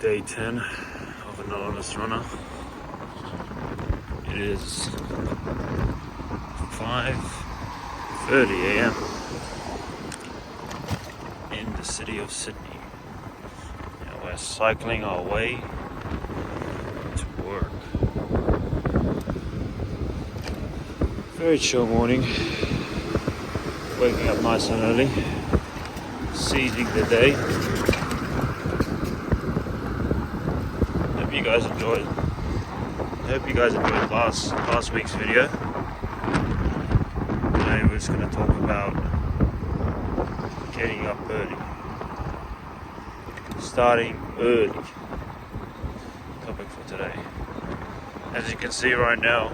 Day 10 of Anonymous Runner. It is 5:30 a.m. in the city of Sydney. And we're cycling our way to work. Very chill morning. Waking up nice and early. Seizing the day. Hope you guys enjoyed last week's video. Today we're just going to talk about getting up early. Starting early. Topic for today. As you can see right now,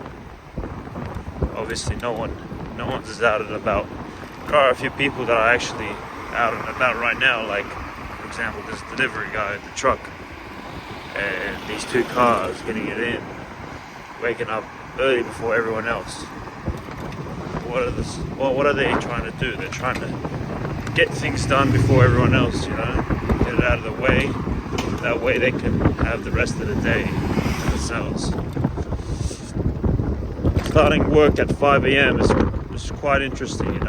obviously no one's out and about. There are a few people that are actually out and about right now, like for example this delivery guy at the truck and these two cars getting it in, waking up early before everyone else. What are they trying to do? They're trying to get things done before everyone else, get it out of the way. That way they can have the rest of the day to themselves. Starting work at 5 a.m. is quite interesting,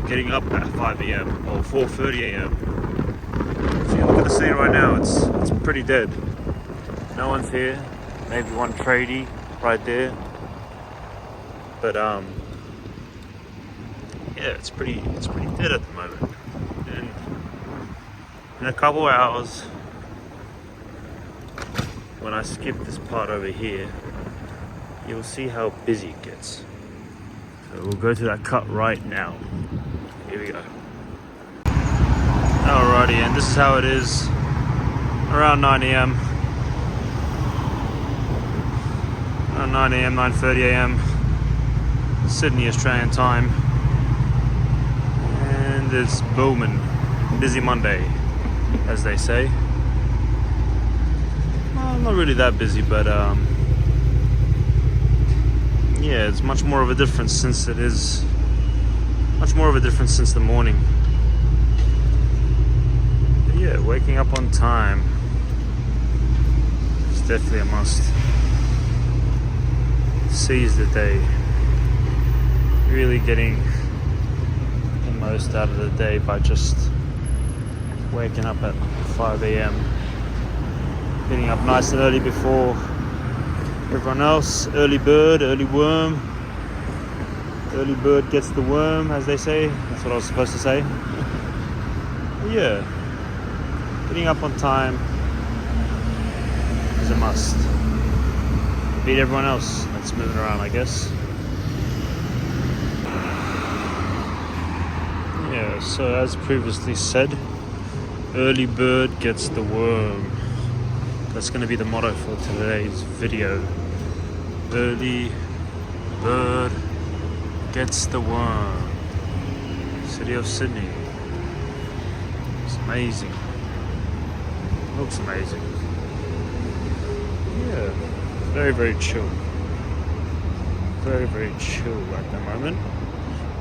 Getting up at 5 a.m. or 4:30 a.m. If you look at the scene right now, it's pretty dead. No one's here. Maybe one tradie right there. But it's pretty dead at the moment. And in a couple of hours, when I skip this part over here, you'll see how busy it gets. So we'll go to that cut right now. Here we go. Alrighty, and this is how it is around 9 a.m. Around 9 a.m., 9:30 a.m. Sydney Australian time. And it's booming. Busy Monday, as they say. Well, not really that busy, but it's much more of a difference since the morning. But yeah, waking up on time is definitely a must. Seize the day. Really getting the most out of the day by just waking up at 5 a.m. Getting up nice and early before everyone else. Early bird, early worm. Early bird gets the worm, as they say. That's what I was supposed to say. But yeah, getting up on time is a must. Beat everyone else that's moving around, I guess. Yeah, so as previously said, early bird gets the worm. That's going to be the motto for today's video. Early bird gets the worm. City of Sydney. It's amazing. Looks amazing. Yeah, very, very chill. Very, very chill at the moment.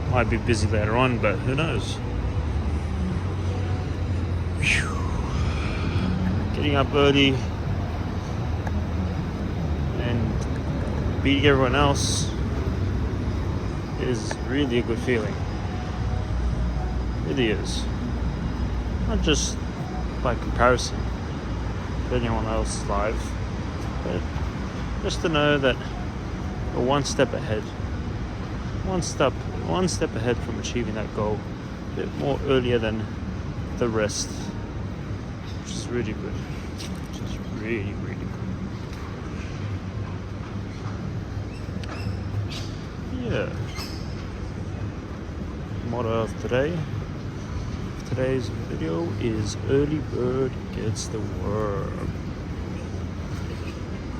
Might be busy later on, but who knows? Whew. Getting up early and beating everyone else is really a good feeling. It really is. Not just by comparison to anyone else's life, but just to know that we're one step ahead. One step ahead from achieving that goal. A bit more earlier than the rest. Which is really good. Which is really, really good. Yeah. Motto of today's video is early bird gets the worm.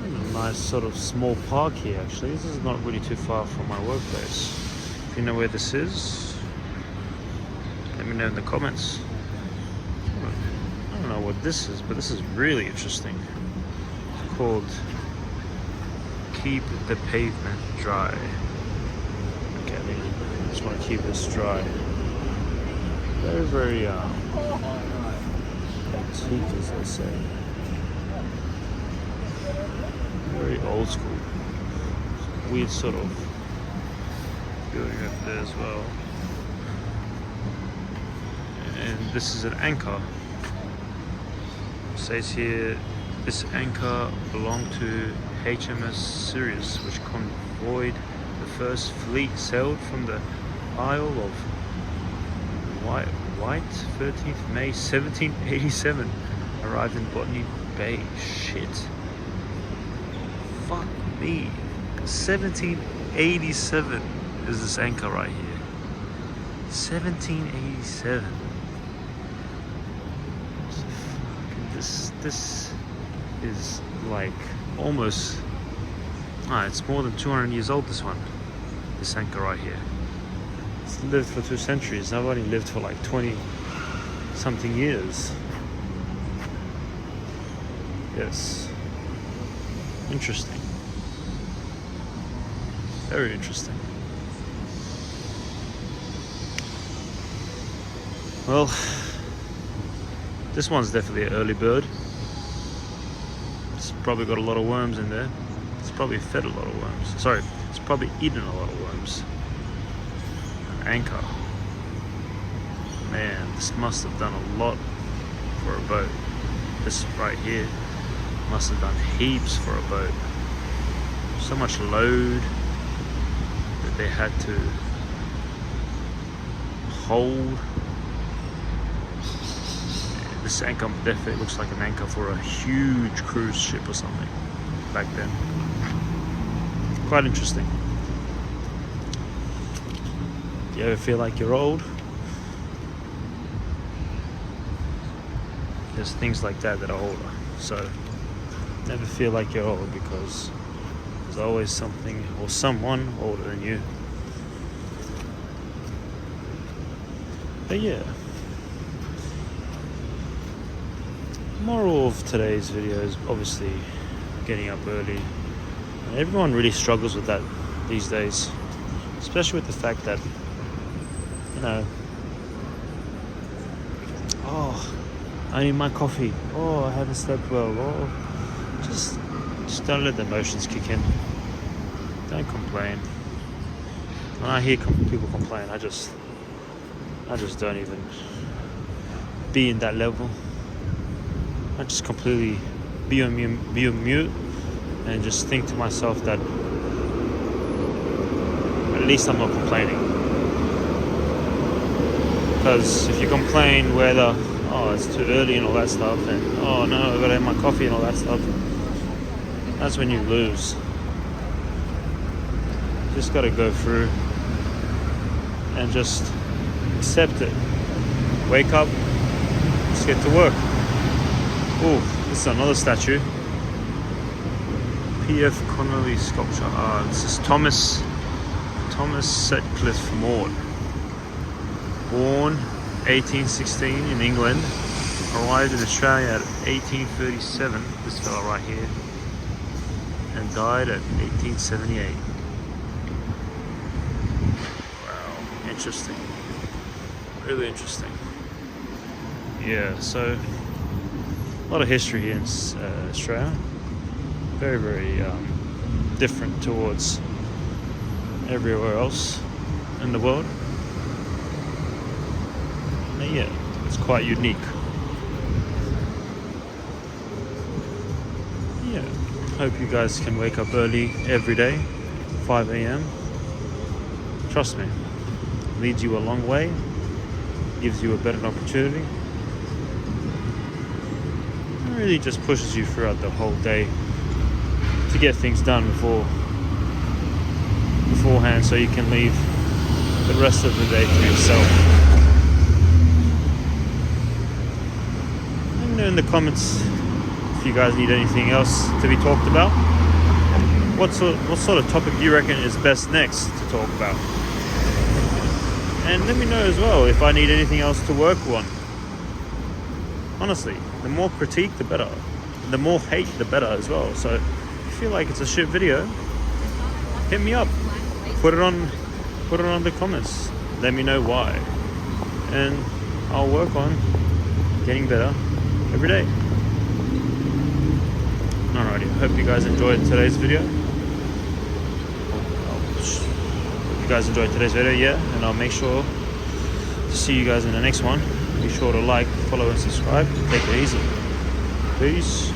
A nice sort of small park here actually. This is not really too far from my workplace. If you know where this is, let me know in the comments. I don't know what this is, but this is really interesting. It's called Keep the Pavement Dry. Okay, I just want to keep this dry. Very, very antique, as they say. Very old school. Weird sort of building over there as well. And this is an anchor. It says here, this anchor belonged to HMS Sirius, which convoyed the first fleet sailed from the Isle of Wight, 13th May 1787, arrived in Botany Bay. Shit. Fuck me. 1787 is this anchor right here. 1787. This is like almost, it's more than 200 years old, this one. This anchor right here. It's lived for 2 centuries. I've only lived for like 20 something years. Yes. Interesting. Very interesting. Well, this one's definitely an early bird. It's probably got a lot of worms in there. It's probably fed a lot of worms. Sorry, it's probably eaten a lot of worms. An anchor. Man, this must have done a lot for a boat. This right here must have done heaps for a boat. So much load that they had to hold. This anchor definitely looks like an anchor for a huge cruise ship or something back then. Quite interesting. Do you ever feel like you're old? There's things like that that are older. So never feel like you're old, because there's always something or someone older than you. But yeah. Moral of today's video is obviously getting up early. Everyone really struggles with that these days, especially with the fact that, you know, oh, I need my coffee, oh, I haven't slept well, oh, just don't let the emotions kick in. Don't complain. When I hear people complain, I just don't even be in that level. I just completely be on mute and just think to myself that at least I'm not complaining. Because if you complain whether, oh, it's too early and all that stuff, and oh no, I gotta have my coffee and all that stuff, that's when you lose. Just gotta go through and just accept it. Wake up, let's get to work. Oh, this is another statue. P.F. Connolly sculpture. This is Thomas Sutcliffe Maud. Born 1816 in England, arrived in Australia at 1837. This fella right here, and died at 1878. Wow, interesting. Really interesting. Yeah, so a lot of history here in Australia. Very, very different towards everywhere else in the world. And yeah, it's quite unique. Yeah, hope you guys can wake up early every day, 5 a.m. Trust me, leads you a long way, gives you a better opportunity. Really just pushes you throughout the whole day to get things done beforehand, so you can leave the rest of the day to yourself. Let me know in the comments if you guys need anything else to be talked about. What sort of topic do you reckon is best next to talk about? And let me know as well if I need anything else to work on. Honestly, the more critique, the better. The more hate, the better as well. So if you feel like it's a shit video, hit me up. Put it on the comments. Let me know why. And I'll work on getting better every day. Alrighty, I hope you guys enjoyed today's video. Hope you guys enjoyed today's video, yeah, and I'll make sure to see you guys in the next one. Be sure to like, follow, and subscribe. Take it easy. Peace.